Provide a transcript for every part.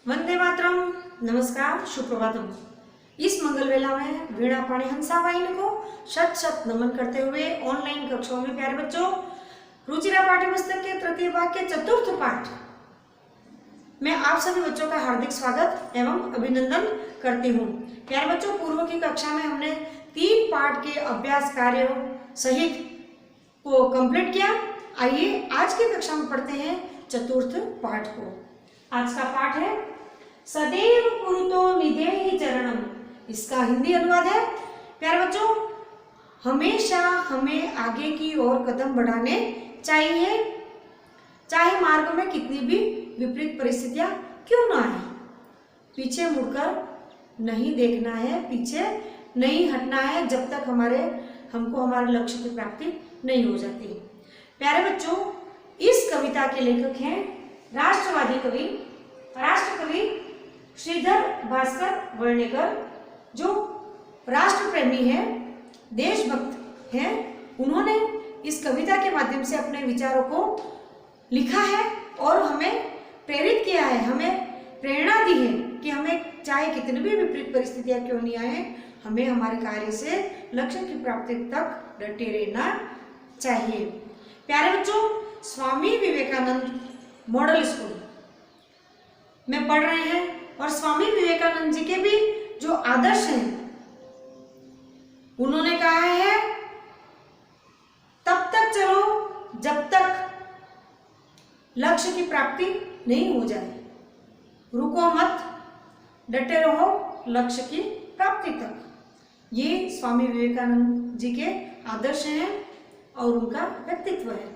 वंदे मातरम। नमस्कार, सुप्रभातम। इस मंगल वेला में वीणा पाणी हंसा वाहिनी को शत शत नमन करते हुए ऑनलाइन कक्षाओं में प्यारे बच्चों, रुचिरा पाठ्य पुस्तक के तृतीय भाग के चतुर्थ पाठ में आप सभी बच्चों का हार्दिक स्वागत एवं अभिनंदन करती हूँ। प्यारे बच्चों, पूर्व की कक्षा में हमने 3 पाठ के अभ्यास कार्यों सहित को कंप्लीट किया। आइए आज की कक्षा में पढ़ते हैं चतुर्थ पाठ को। आज का पाठ है सदैव कुरुतो निधेहि चरणम। इसका हिंदी अनुवाद है, प्यारे बच्चों, हमेशा हमें आगे की ओर कदम बढ़ाने चाहिए, चाहे मार्ग में कितनी भी विपरीत परिस्थितियां क्यों ना आए। पीछे मुड़कर नहीं देखना है, पीछे नहीं हटना है जब तक हमको हमारे लक्ष्य की प्राप्ति नहीं हो जाती। प्यारे बच्चों, इस कविता के लेखक हैं राष्ट्रवादी कवि, राष्ट्र कवि श्रीधर भास्कर वर्णेकर, जो राष्ट्र प्रेमी है, देशभक्त हैं। उन्होंने इस कविता के माध्यम से अपने विचारों को लिखा है और हमें प्रेरित किया है, हमें प्रेरणा दी है कि हमें चाहे कितनी भी विपरीत परिस्थितियां क्यों नहीं आए, हमें हमारे कार्य से लक्ष्य की प्राप्ति तक डटे रहना चाहिए। प्यारे बच्चों, स्वामी विवेकानंद मॉडल स्कूल में पढ़ रहे हैं और स्वामी विवेकानंद जी के भी जो आदर्श हैं, उन्होंने कहा है तब तक चलो जब तक लक्ष्य की प्राप्ति नहीं हो जाए, रुको मत, डटे रहो लक्ष्य की प्राप्ति तक। ये स्वामी विवेकानंद जी के आदर्श हैं और उनका व्यक्तित्व है।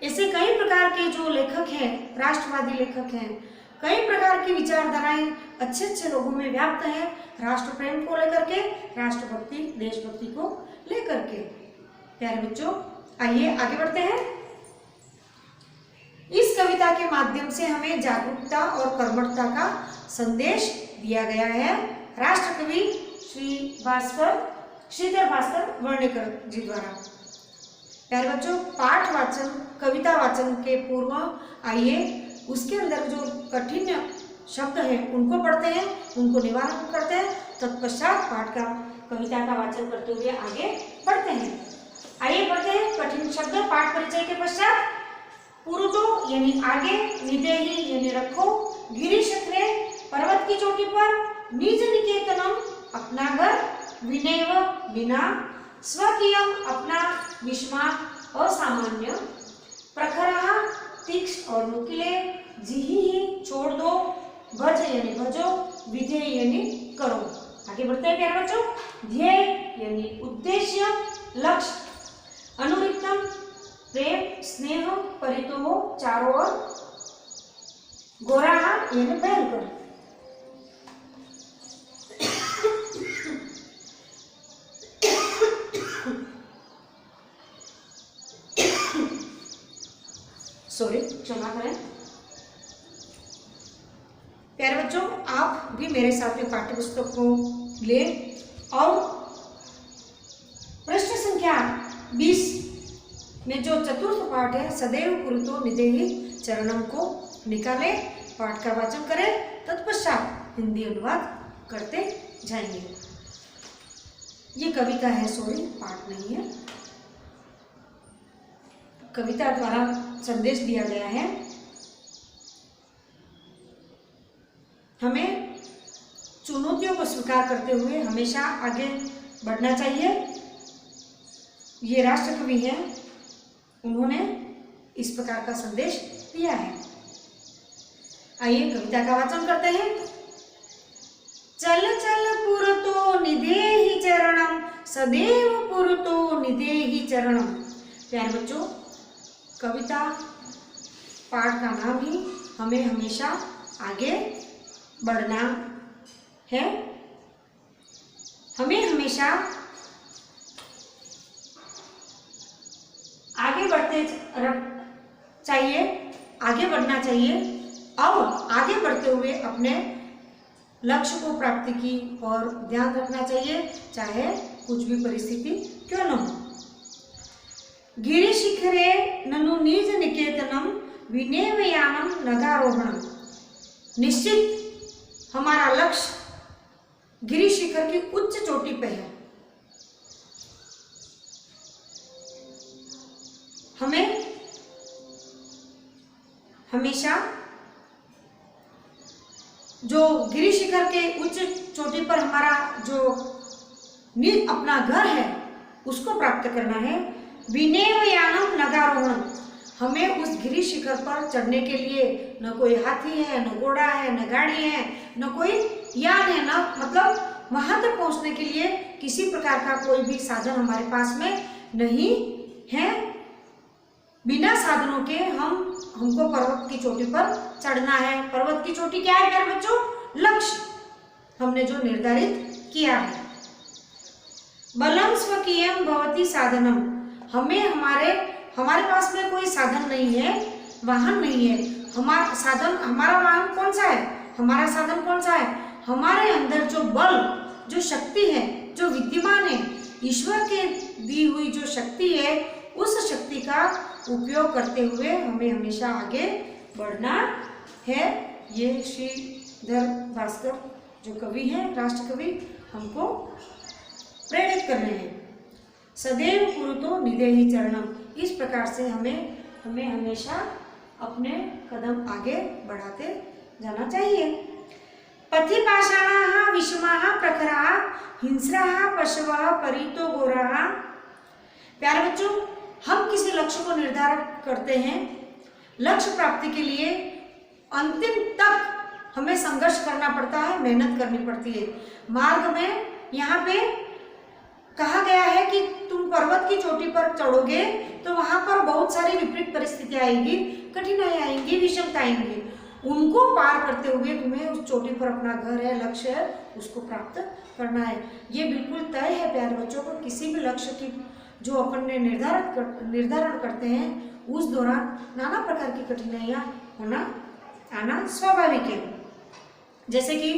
ऐसे कई प्रकार के जो लेखक हैं, राष्ट्रवादी लेखक हैं, कई प्रकार की विचारधाराएं अच्छे अच्छे लोगों में व्याप्त है, राष्ट्र प्रेम को लेकर के, राष्ट्रभक्ति, देशभक्ति को लेकर के। प्यारे बच्चों, आइए आगे बढ़ते हैं। इस कविता के माध्यम से हमें जागरूकता और कर्मठता का संदेश दिया गया है राष्ट्र कवि श्रीधर भास्कर वर्णेकर जी द्वारा। प्यारे बच्चों, पाठ वाचन, कविता वाचन के पूर्व आइए उसके अंदर जो कठिन शब्द हैं उनको पढ़ते हैं, उनको निवारण करते हैं, तत्पश्चात पाठ का, कविता का वाचन करते हुए आगे बढ़ते हैं। आइए पढ़ते हैं कठिन शब्द। पाठ परिचय के पश्चात पुरुतो यानी आगे, निधेहि यानी रखो, गिरिशखरे पर्वत की चोटी पर, निज निकेतनम अपना घर, विनैव बिना, स्वकीयम अपना, विस्मा असामान्य, प्रखरः तीक्ष्ण और नुकीले, जिहि छोड़ दो, भज यानी भजो, विधेय यानी करो। आगे बढ़ते हैं प्यारे बच्चों। ध्येय यानी उद्देश्य, लक्ष्य, अनुरिक्तम प्रेम स्नेह, परितो चारों ओर, गोराहा यानी भयंकर। क्षमा करें। प्यारे बच्चों, आप भी मेरे साथ में पाठ्य पुस्तक को ले और प्रश्न संख्या 20 में जो चतुर्थ पाठ है सदैव कुरुतो निधेहि चरणम को निकाले, पाठ का वाचन करें, तत्पश्चात हिंदी अनुवाद करते जाएंगे। ये कविता है, सॉरी पाठ नहीं है, कविता द्वारा संदेश दिया गया है। हमें चुनौतियों को स्वीकार करते हुए हमेशा आगे बढ़ना चाहिए। ये राष्ट्र कवि हैं, उन्होंने इस प्रकार का संदेश दिया है। आइए कविता का वाचन करते हैं। चल चल पुरतो निधेहि चरणम, सदैव पुरतो निधेहि चरणम। प्यारे बच्चों, कविता पाठ का नाम ही हमें हमेशा आगे बढ़ना है, हमें हमेशा आगे बढ़ते चाहिए, आगे बढ़ना चाहिए और आगे बढ़ते हुए अपने लक्ष्य को प्राप्ति की और ध्यान रखना चाहिए, चाहे कुछ भी परिस्थिति क्यों न हो। गिरिशिखरे ननु निज निकेतनम, विनेवयानम नगारोहणम। निश्चित हमारा लक्ष्य गिरी शिखर की उच्च चोटी पे है। हमें हमेशा जो गिरी शिखर के उच्च चोटी पर हमारा जो अपना घर है उसको प्राप्त करना है। विनेव यानम नगारोहणम, हमें उस गिरी शिखर पर चढ़ने के लिए न कोई हाथी है, न घोड़ा है, न गाड़ी है, न कोई यान है, न मतलब वहां तक पहुंचने के लिए किसी प्रकार का कोई भी साधन हमारे पास में नहीं है। बिना साधनों के हमको पर्वत की चोटी पर चढ़ना है। पर्वत की चोटी क्या है प्यारे बच्चों? लक्ष्य हमने जो निर्धारित किया है। बलम स्वकीयम भवति साधनम, हमें हमारे पास में कोई साधन नहीं है, वाहन नहीं है। हमारा वाहन कौन सा है? हमारा साधन कौन सा है? हमारे अंदर जो बल, जो शक्ति है, जो विद्यमान है, ईश्वर के दी हुई जो शक्ति है, उस शक्ति का उपयोग करते हुए हमें हमेशा आगे बढ़ना है। ये श्रीधर भास्कर जो कवि हैं, राष्ट्र कवि, हमको प्रेरित कर रहे हैं। सदैव कुरुतो निदेहि चरणम, इस प्रकार से हमें हमेशा अपने कदम आगे बढ़ाते जाना चाहिए। पथि पाषाणाः विषमाः प्रखराः हिंस्राः पशवः परितो घोराः। प्यारे बच्चों, हम किसी लक्ष्य को निर्धारित करते हैं। लक्ष्य प्राप्ति के लिए अंतिम तक हमें संघर्ष करना पड़ता है, मेहनत करनी पड़ती है। मार्ग में यहाँ पे कहा गया है कि तुम पर्वत की चोटी पर चढ़ोगे तो वहां पर बहुत सारी विपरीत परिस्थितियां आएंगी, कठिनाई आएंगी, विषमता आएंगी। उनको पार करते हुए तुम्हें उस चोटी पर अपना घर है, लक्ष्य है, उसको प्राप्त करना है। ये बिल्कुल तय है प्यारे बच्चों को। किसी भी लक्ष्य की जो अपन ने निर्धारण करते हैं, उस दौरान नाना प्रकार की कठिनाइयां आना स्वाभाविक है। जैसे कि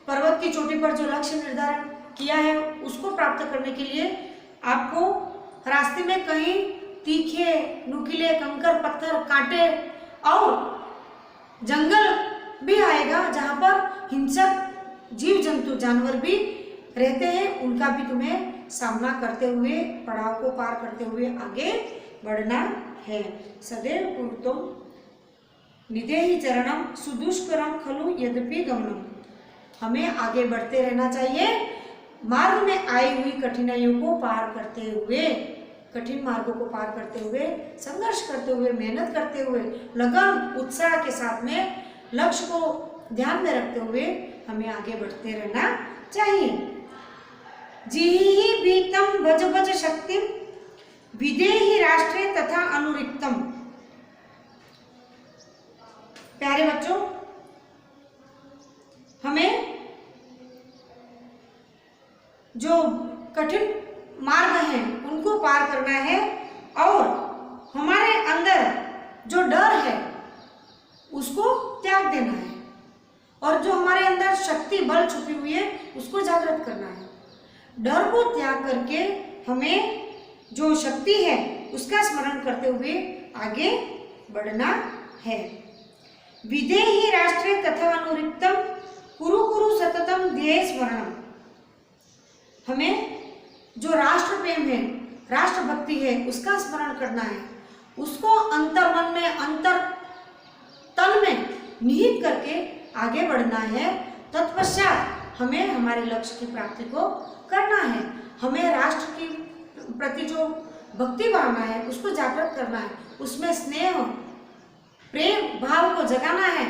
पर्वत की चोटी पर जो लक्ष्य निर्धारण किया है, उसको प्राप्त करने के लिए आपको रास्ते में कहीं तीखे नुकीले कंकर, पत्थर, कांटे और जंगल भी आएगा, जहां पर हिंसक जीव जंतु, जानवर भी रहते हैं। उनका भी तुम्हें सामना करते हुए, पड़ाव को पार करते हुए आगे बढ़ना है। सदैव कुरुतम निदेहि चरणम सुदुष्करम खलु यद्यपि गमनम, हमें आगे बढ़ते रहना चाहिए। मार्ग में आई हुई कठिनाइयों को पार करते हुए, कठिन मार्गों को पार करते हुए, संघर्ष करते हुए, मेहनत करते हुए, लगन उत्साह के साथ में लक्ष्य को ध्यान में रखते हुए हमें आगे बढ़ते रहना चाहिए। जीहि भीतम भज भज शक्तिम विदेहि राष्ट्रे तथा अनुरिक्तम। प्यारे बच्चों, हमें जो कठिन मार्ग हैं उनको पार करना है और हमारे अंदर जो डर है उसको त्याग देना है, और जो हमारे अंदर शक्ति बल छुपी हुई है उसको जागृत करना है। डर को त्याग करके हमें जो शक्ति है उसका स्मरण करते हुए आगे बढ़ना है। विदेहि राष्ट्रे तथा अनुरिक्तम कुरु कुरु सततम ध्येय स्मरणम, हमें जो राष्ट्र प्रेम है, राष्ट्र भक्ति है, उसका स्मरण करना है। उसको अंतर मन में, अंतर तन में निहित करके आगे बढ़ना है। तत्पश्चात हमें हमारे लक्ष्य की प्राप्ति को करना है। हमें राष्ट्र की प्रति जो भक्ति भावना है उसको जागृत करना है, उसमें स्नेह प्रेम भाव को जगाना है।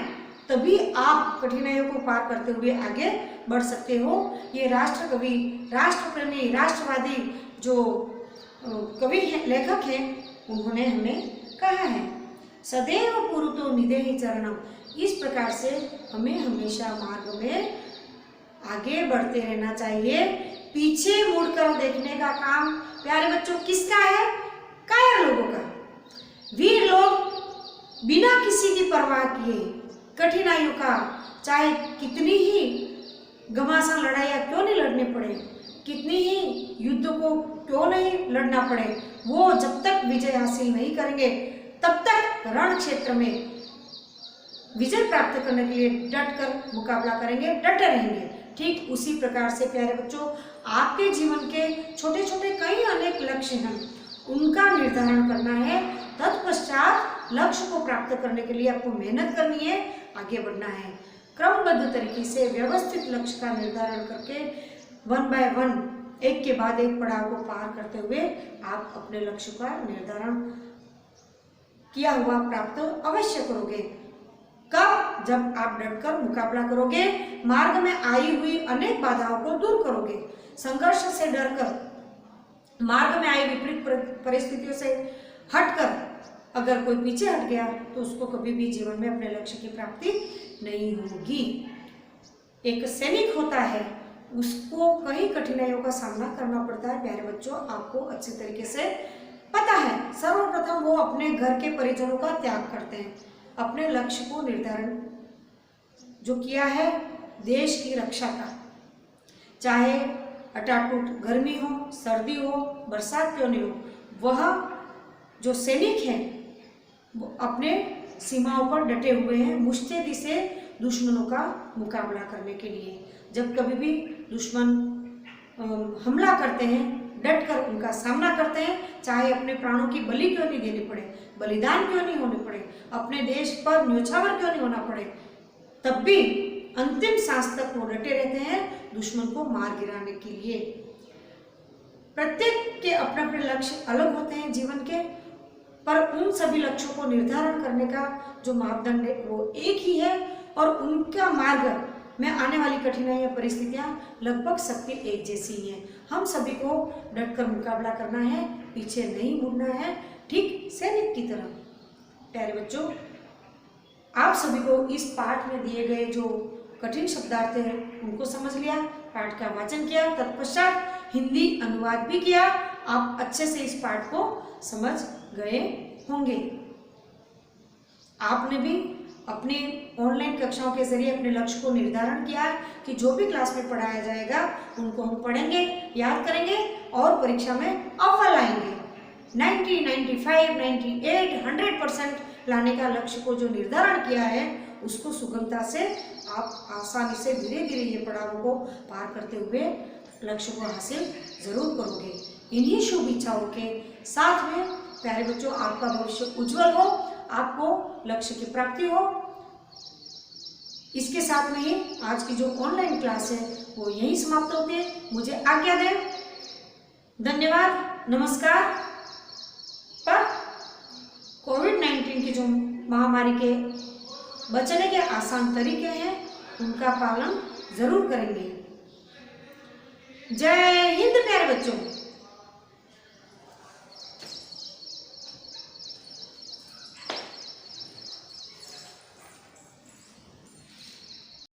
तभी आप कठिनाइयों को पार करते हुए आगे बढ़ सकते हो। ये राष्ट्र कवि, राष्ट्र प्रेमी, राष्ट्रवादी जो कवि हैं, लेखक हैं, उन्होंने हमें कहा है सदैव कुरुतो निदेहि चरणम। इस प्रकार से हमें हमेशा मार्ग में आगे बढ़ते रहना चाहिए। पीछे मुड़कर देखने का काम प्यारे बच्चों किसका है? कायर लोगों का। वीर लोग बिना किसी की परवाह किए कठिनाइयों का, चाहे कितनी ही घमासान लड़ाइयाँ क्यों नहीं लड़ने पड़े, कितनी ही युद्ध को क्यों नहीं लड़ना पड़े, वो जब तक विजय हासिल नहीं करेंगे तब तक रण क्षेत्र में विजय प्राप्त करने के लिए डट कर मुकाबला करेंगे, डटे रहेंगे। ठीक उसी प्रकार से प्यारे बच्चों, आपके जीवन के छोटे छोटे कई अनेक लक्ष्य हैं, उनका निर्धारण करना है। तत्पश्चात लक्ष्य को प्राप्त करने के लिए आपको मेहनत करनी है, आगे बढ़ना है। क्रमबद्ध तरीके से व्यवस्थित लक्ष्य का निर्धारण करके 1 बाय 1 एक के बाद एक पड़ाव को पार करते हुए आप अपने लक्ष्य का निर्धारण किया हुआ प्राप्त अवश्य करोगे। कब? जब आप डटकर मुकाबला करोगे, मार्ग में आई हुई अनेक बाधाओं को दूर करोगे, संघर्ष से डरकर, मार्ग में आई विपरीत परिस्थितियों से हटकर अगर कोई पीछे हट गया तो उसको कभी भी जीवन में अपने लक्ष्य की प्राप्ति नहीं होगी। एक सैनिक होता है, उसको कई कठिनाइयों का सामना करना पड़ता है। प्यारे बच्चों, आपको अच्छे तरीके से पता है। सर्वप्रथम वो अपने घर के परिजनों का त्याग करते हैं, अपने लक्ष्य को निर्धारण जो किया है देश की रक्षा का, चाहे अटाटूट गर्मी हो, सर्दी हो, बरसात क्यों नहीं हो, वह जो सैनिक हैं वो अपने सीमाओं पर डटे हुए हैं मुस्तैदी से दुश्मनों का मुकाबला करने के लिए। जब कभी भी दुश्मन हमला करते हैं, डट कर उनका सामना करते हैं, चाहे अपने प्राणों की बलि क्यों नहीं देनी पड़े, बलिदान क्यों नहीं होने पड़े, अपने देश पर न्योछावर क्यों नहीं होना पड़े, तब भी अंतिम सांस तक वो डटे रहते हैं दुश्मन को मार गिराने के लिए। प्रत्येक के अपने अपने लक्ष्य अलग होते हैं जीवन के, पर उन सभी लक्ष्यों को निर्धारण करने का जो मापदंड है वो एक ही है, और उनका मार्ग में आने वाली कठिनाइयां, परिस्थितियां लगभग सबकी एक जैसी ही हैं। हम सभी को डटकर मुकाबला करना है, पीछे नहीं मुड़ना है, ठीक सैनिक की तरह। प्यारे बच्चों, आप सभी को इस पाठ में दिए गए जो कठिन शब्दार्थ हैं उनको समझ लिया, पाठ का वाचन किया, तत्पश्चात हिंदी अनुवाद भी किया। आप अच्छे से इस पाठ को समझ गए होंगे। आपने भी अपनी ऑनलाइन कक्षाओं के जरिए अपने लक्ष्य को निर्धारण किया है कि जो भी क्लास में पढ़ाया जाएगा उनको हम पढ़ेंगे, याद करेंगे और परीक्षा में अव्वल आएंगे। 90, 95, 98, 100% लाने का लक्ष्य को जो निर्धारण किया है उसको सुगमता से आप आसानी से धीरे धीरे ये पड़ावों को पार करते हुए लक्ष्य को हासिल जरूर करोगे। इन्हीं शुभ इच्छाओं के साथ में प्यारे बच्चों, आपका भविष्य उज्जवल हो, आपको लक्ष्य की प्राप्ति हो। इसके साथ में ही आज की जो ऑनलाइन क्लास है वो यहीं समाप्त होती है। मुझे आज्ञा दें। धन्यवाद, नमस्कार। पर कोविड-19 की जो महामारी के बचने के आसान तरीके हैं उनका पालन जरूर करेंगे। जय हिंद प्यारे बच्चों।